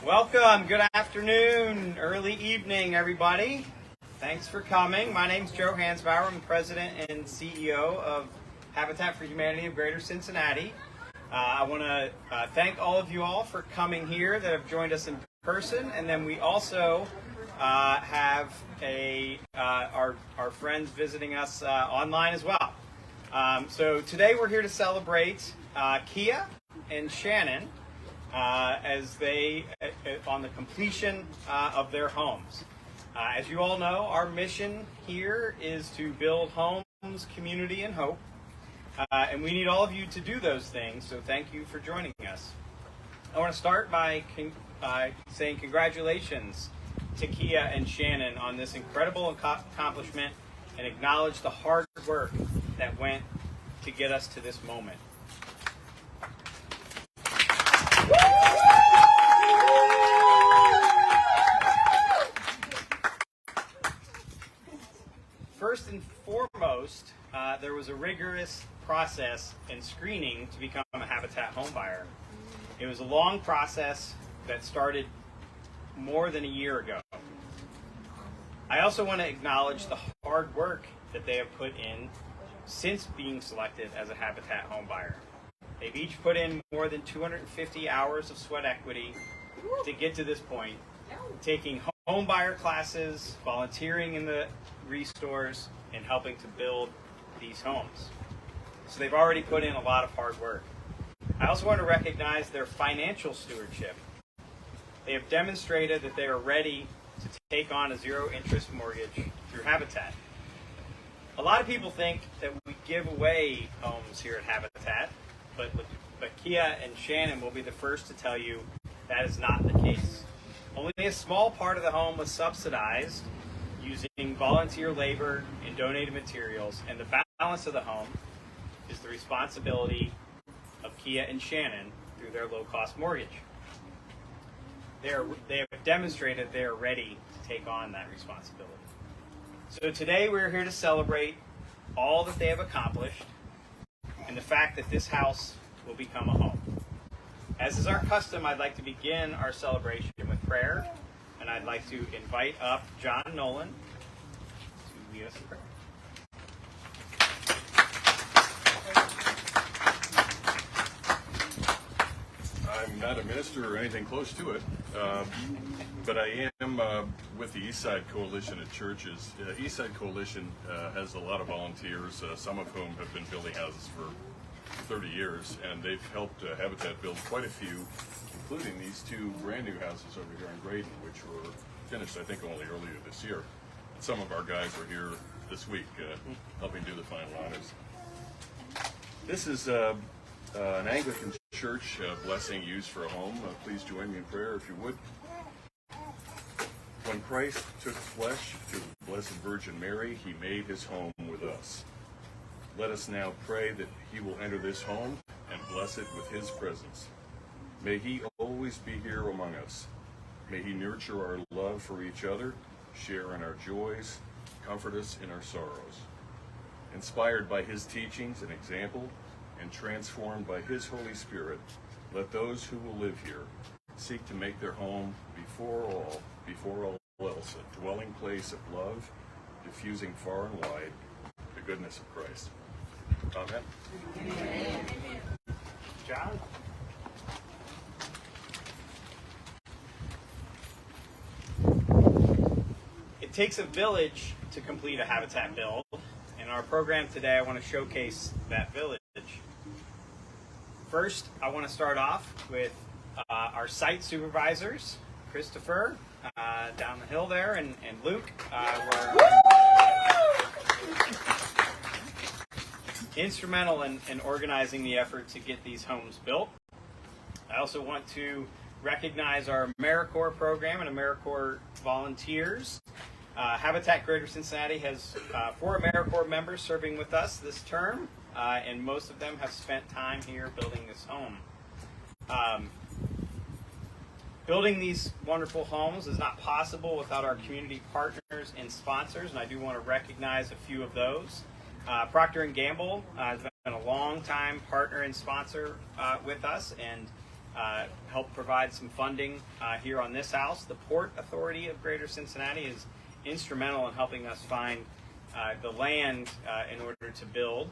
Welcome, good afternoon, early evening, everybody. Thanks for coming. My name's Joe Hansbauer. I'm President and CEO of Habitat for Humanity of Greater Cincinnati. I want to thank all of you all for coming here that have joined us in person, and then we also have our friends visiting us online as well. So today we're here to celebrate Lekia and Shannon as they on the completion of their homes. As you all know, our mission here is to build homes, community, and hope. And we need all of you to do those things, so thank you for joining us. I want to start by saying congratulations to Lekia and Shannon on this incredible accomplishment and acknowledge the hard work that went to get us to this moment. First and foremost, there was a rigorous process and screening to become a Habitat homebuyer. It was a long process that started more than a year ago. I also want to acknowledge the hard work that they have put in since being selected as a Habitat homebuyer. They've each put in more than 250 hours of sweat equity to get to this point, taking homebuyer classes, volunteering in the restores, and helping to build these homes. So they've already put in a lot of hard work. I also want to recognize their financial stewardship. They have demonstrated that they are ready to take on a zero-interest mortgage through Habitat. A lot of people think that we give away homes here at Habitat, but Lekia and Shannon will be the first to tell you that is not the case. Only a small part of the home was subsidized using volunteer labor and donated materials, and the balance of the home is the responsibility of Lekia and Shannon through their low-cost mortgage. They have demonstrated they are ready to take on that responsibility. So today we're here to celebrate all that they have accomplished and the fact that this house will become a home. As is our custom, I'd like to begin our celebration with prayer, and I'd like to invite up John Nolan to lead us in prayer. I'm not a minister or anything close to it, but I am with the Eastside Coalition of Churches. Eastside Coalition has a lot of volunteers, some of whom have been building houses for 30 years, and they've helped Habitat build quite a few, including these two brand new houses over here in Graydon, which were finished, I think, only earlier this year. And some of our guys are here this week helping do the final honors. This is an Anglican church blessing used for a home. Please join me in prayer if you would. When Christ took flesh through the Blessed Virgin Mary, he made his home with us. Let us now pray that he will enter this home and bless it with his presence. May he always be here among us. May he nurture our love for each other, share in our joys, comfort us in our sorrows. Inspired by his teachings and example, and transformed by his Holy Spirit, let those who will live here seek to make their home before all else, a dwelling place of love, diffusing far and wide the goodness of Christ. Amen. Amen. John? It takes a village to complete a Habitat build. In our program today, I want to showcase that village. First, I want to start off with our site supervisors, Christopher down the hill there, and Luke were instrumental in organizing the effort to get these homes built. I also want to recognize our AmeriCorps program and AmeriCorps volunteers. Habitat Greater Cincinnati has 4 AmeriCorps members serving with us this term, and most of them have spent time here building this home. Building these wonderful homes is not possible without our community partners and sponsors, and I do want to recognize a few of those. Procter & Gamble has been a long-time partner and sponsor with us, and helped provide some funding here on this house. The Port Authority of Greater Cincinnati is instrumental in helping us find the land in order to build.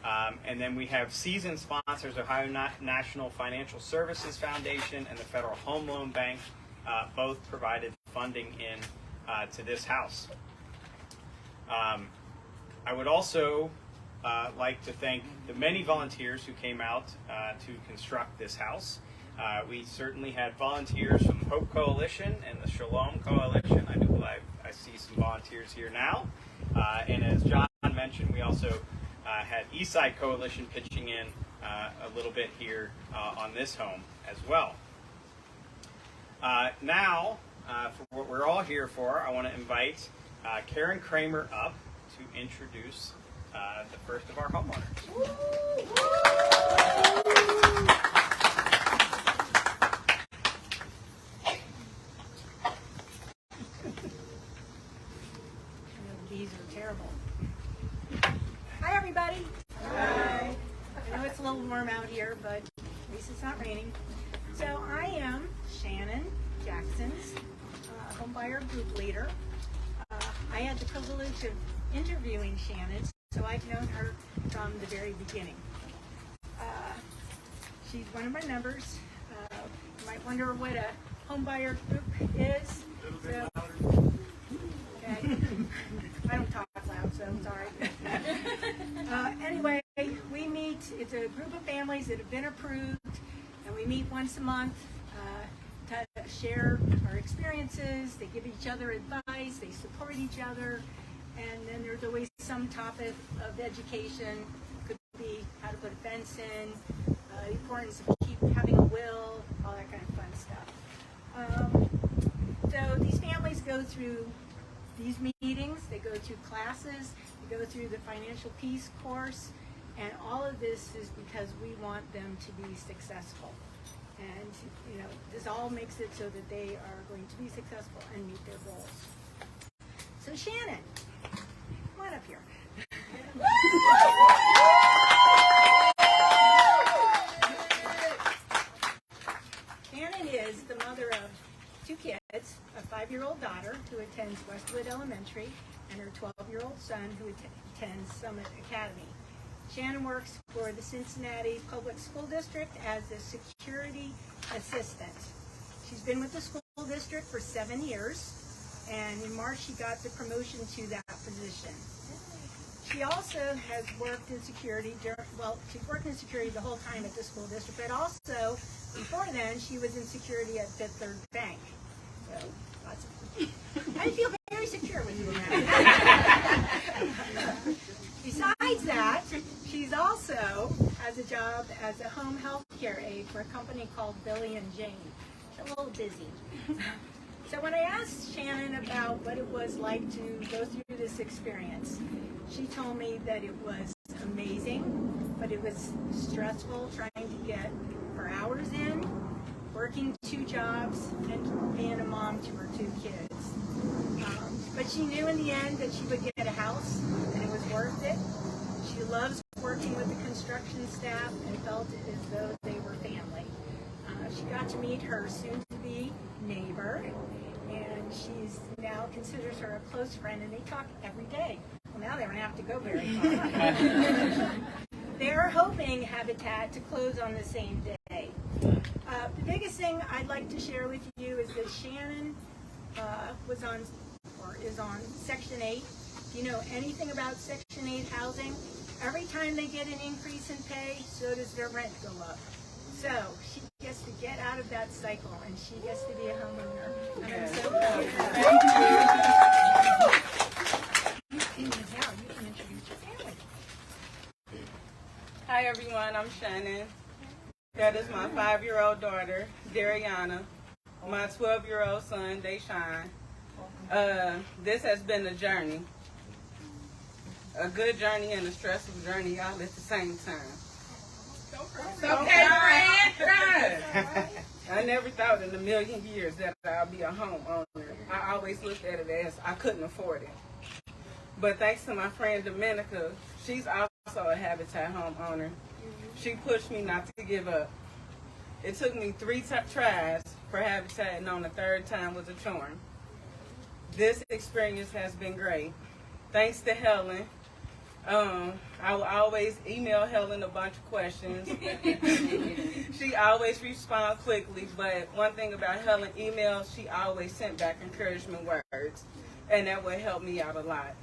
And then we have seasoned sponsors, Ohio National Financial Services Foundation and the Federal Home Loan Bank, both provided funding in to this house. I would also like to thank the many volunteers who came out to construct this house. We certainly had volunteers from the Hope Coalition and the Shalom Coalition. I see some volunteers here now. And as John mentioned, we also had Eastside Coalition pitching in a little bit here on this home as well. Now, for what we're all here for, I want to invite Karen Kramer up to introduce the first of our homeowners. These are terrible. Hi, everybody. Hi. I know it's a little warm out here, but at least it's not raining. So I am Shannon Jackson's homebuyer group leader. I had the privilege of interviewing Shannon, so I've known her from the very beginning. She's one of my members. You might wonder what a homebuyer group is. So, okay. I don't talk loud, so I'm sorry. Anyway, we meet, it's a group of families that have been approved, and we meet once a month to share our experiences. They give each other advice, they support each other, and then there's always some topic of education. Could be how to put a fence in, the importance of having a will, all that kind of fun stuff. So these families go through these meetings, they go through classes, they go through the financial peace course, and all of this is because we want them to be successful. And, you know, this all makes it so that they are going to be successful and meet their goals. So Shannon, come on up here. Shannon is the mother of two kids, a 5-year-old daughter who attends Westwood Elementary and her 12-year-old son who attends Summit Academy. Shannon works for the Cincinnati Public School District as a security assistant. She's been with the school district for 7 years, and in March she got the promotion to that position. She also has worked in security, she's worked in security the whole time at the school district, but also, before then, she was in security at Fifth Third Bank. So, lots of, I feel very secure with you around. Besides that, she's also has a job as a home health care aide for a company called Billy and Jane. She's a little busy. So when I asked Shannon about what it was like to go through this experience, she told me that it was amazing, but it was stressful trying to get her hours in, working 2 jobs, and being a mom to her 2 kids. But she knew in the end that she would get a house, and it was worth it. She loves working with the construction staff and felt as though they were family. She got to meet her soon-to-be neighbor, and she's now considers her a close friend, and they talk every day. Well, now they don't have to go very far. They're hoping Habitat to close on the same day. The biggest thing I'd like to share with you is that Shannon is on Section 8. If you know anything about Section 8 housing, every time they get an increase in pay, so does their rent go up. So she gets to get out of that cycle, and she gets to be a homeowner. And I'm so proud of her. Now you can introduce your family. Hi everyone, I'm Shannon. That is my 5-year-old daughter, Dariana. My 12-year-old son, Deshaun. This has been a journey. A good journey and a stressful journey all at the same time. It's okay, friend. I never thought in a million years that I'll be a homeowner. I always looked at it as I couldn't afford it. But thanks to my friend Dominica, she's a Habitat homeowner. She pushed me not to give up. It took me 3 tries for Habitat, and on the 3rd time was a charm. This experience has been great. Thanks to Helen. I will always email Helen a bunch of questions. She always responds quickly, but one thing about Helen emails, she always sent back encouragement words, and that would help me out a lot.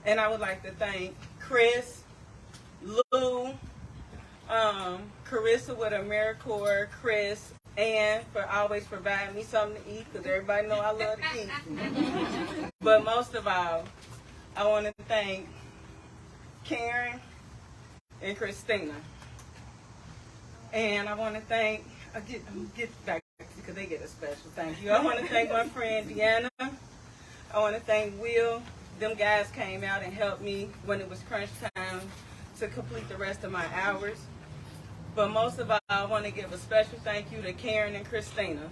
And I would like to thank Chris, Lou, Carissa with AmeriCorps, Chris, and for always providing me something to eat, because everybody know I love to eat. But most of all, I want to thank Karen and Christina. And I want to thank, I'll get back because they get a special thank you. I want to thank my friend Deanna. I want to thank Will. Them guys came out and helped me when it was crunch time to complete the rest of my hours. But most of all, I want to give a special thank you to Karen and Christina.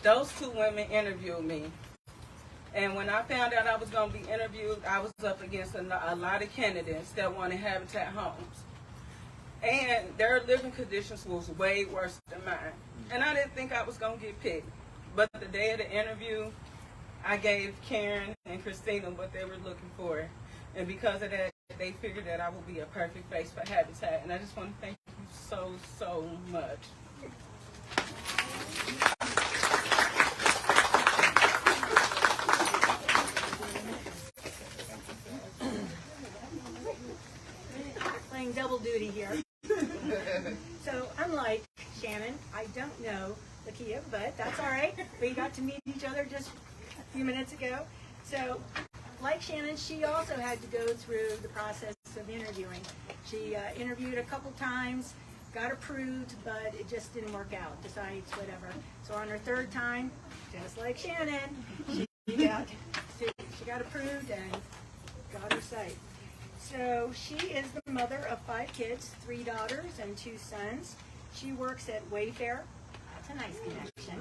Those 2 women interviewed me. And when I found out I was going to be interviewed, I was up against a lot of candidates that wanted Habitat homes. And their living conditions was way worse than mine. And I didn't think I was going to get picked. But the day of the interview, I gave Karen and Christina what they were looking for. And because of that, they figured that I would be a perfect face for Habitat. And I just want to thank you so, so much. Playing double duty here. So unlike Shannon, I don't know Lekia, but that's all right. We got to meet each other just a few minutes ago. So like Shannon, she also had to go through the process of interviewing. She interviewed a couple times, got approved, but it just didn't work out. Decides whatever. So on her 3rd time, just like Shannon, she got approved and got her sight. So she is the mother of 5 kids, 3 daughters and 2 sons. She works at Wayfair. That's a nice connection.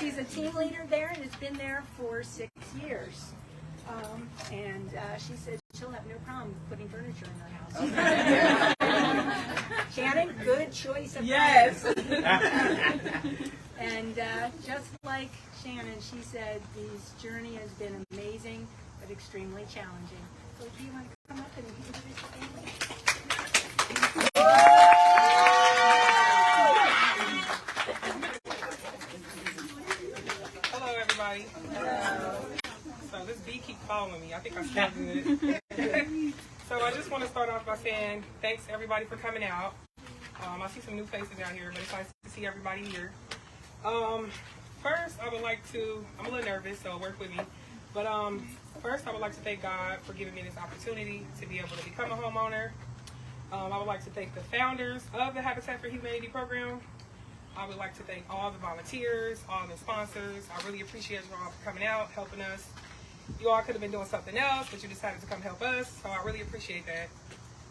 She's a team leader there and has been there for 6 years. She said she'll have no problem putting furniture in her house. Shannon, good choice of Yes. And just like Shannon, she said this journey has been amazing but extremely challenging. So do you want to come up and introduce the family? Hello, everybody. So this bee keeps following me. I think I smell good. So I just want to start off by saying thanks everybody for coming out. I see some new faces out here, but it's nice to see everybody here. First, I would like to, I'm a little nervous, so work with me. But first, I would like to thank God for giving me this opportunity to be able to become a homeowner. I would like to thank the founders of the Habitat for Humanity program. I would like to thank all the volunteers, all the sponsors. I really appreciate you all for coming out, helping us. You all could have been doing something else, but you decided to come help us, so I really appreciate that.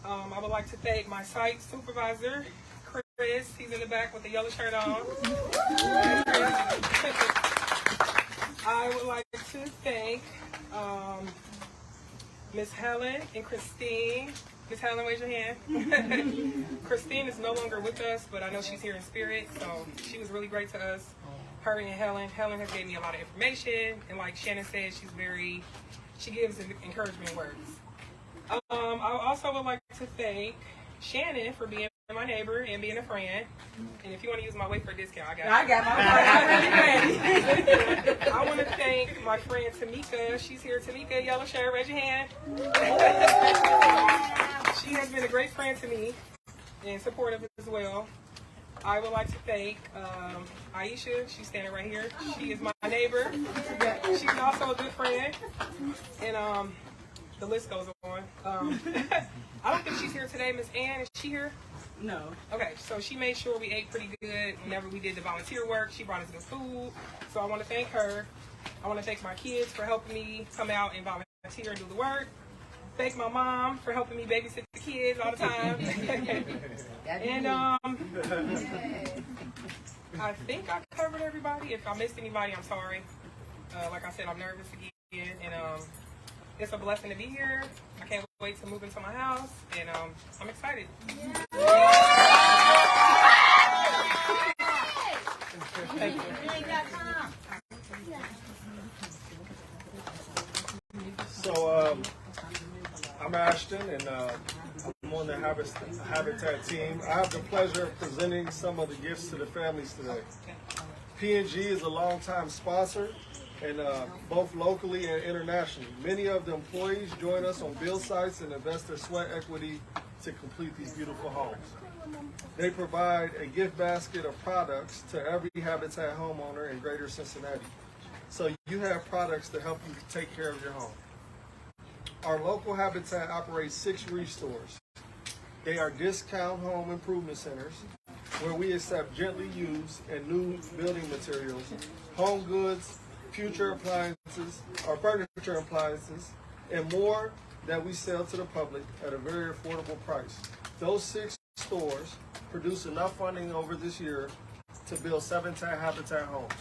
I would like to thank my site supervisor, Chris. He's in the back with the yellow shirt on. I would like to thank Miss Helen and Christine. Miss Helen, raise your hand. Christine is no longer with us, but I know she's here in spirit, so she was really great to us. Her and Helen has gave me a lot of information, and like Shannon said, she gives encouragement words. I also would like to thank Shannon for being my neighbor and being a friend. And if you want to use my Wayfair discount, I got it. I got my ready. I want to thank my friend Tamika. She's here. Tamika, yellow shirt, raise your hand. She has been a great friend to me and supportive as well. I would like to thank Aisha. She's standing right here. She is my neighbor. She's also a good friend. And the list goes on. I don't think she's here today. Miss Ann, is she here? No. Okay, so she made sure we ate pretty good whenever we did the volunteer work. She brought us good food, so I want to thank her. I want to thank my kids for helping me come out and volunteer and do the work. Thank my mom for helping me babysit the kids all the time. And I think I covered everybody. If I missed anybody, I'm sorry. Like I said, I'm nervous again, and it's a blessing to be here. I can't wait to move into my house, and I'm excited. Thank you. So I'm Ashton, and I'm on the Habitat team. I have the pleasure of presenting some of the gifts to the families today. P&G is a longtime sponsor, and both locally and internationally. Many of the employees join us on build sites and invest their sweat equity to complete these beautiful homes. They provide a gift basket of products to every Habitat homeowner in Greater Cincinnati. So you have products to help you take care of your home. Our local Habitat operates 6 restores. They are discount home improvement centers where we accept gently used and new building materials, home goods, future appliances, or furniture appliances, and more that we sell to the public at a very affordable price. Those 6 stores produce enough funding over this year to build 17 Habitat homes.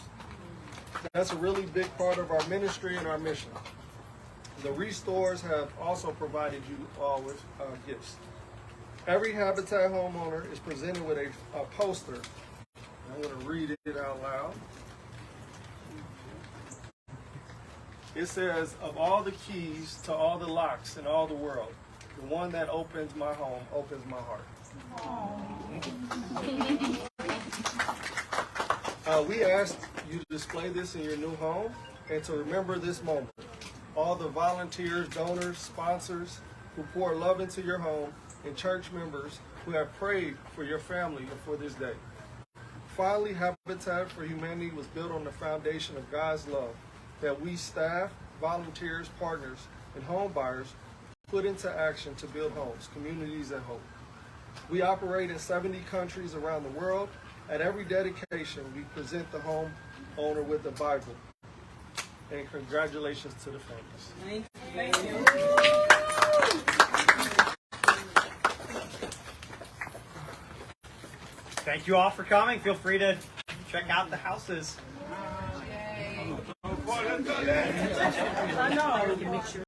That's a really big part of our ministry and our mission. The restores have also provided you all with gifts. Every Habitat homeowner is presented with a poster. I'm going to read it out loud. It says, "Of all the keys to all the locks in all the world, the one that opens my home opens my heart." We asked you to display this in your new home and to remember this moment. All the volunteers, donors, sponsors who pour love into your home, and church members who have prayed for your family and for this day. Finally, Habitat for Humanity was built on the foundation of God's love that we staff, volunteers, partners, and home buyers put into action to build homes, communities, and hope. We operate in 70 countries around the world. At every dedication, we present the home owner with the Bible. And congratulations to the families. Thank you. Thank you all for coming. Feel free to check out the houses. I know.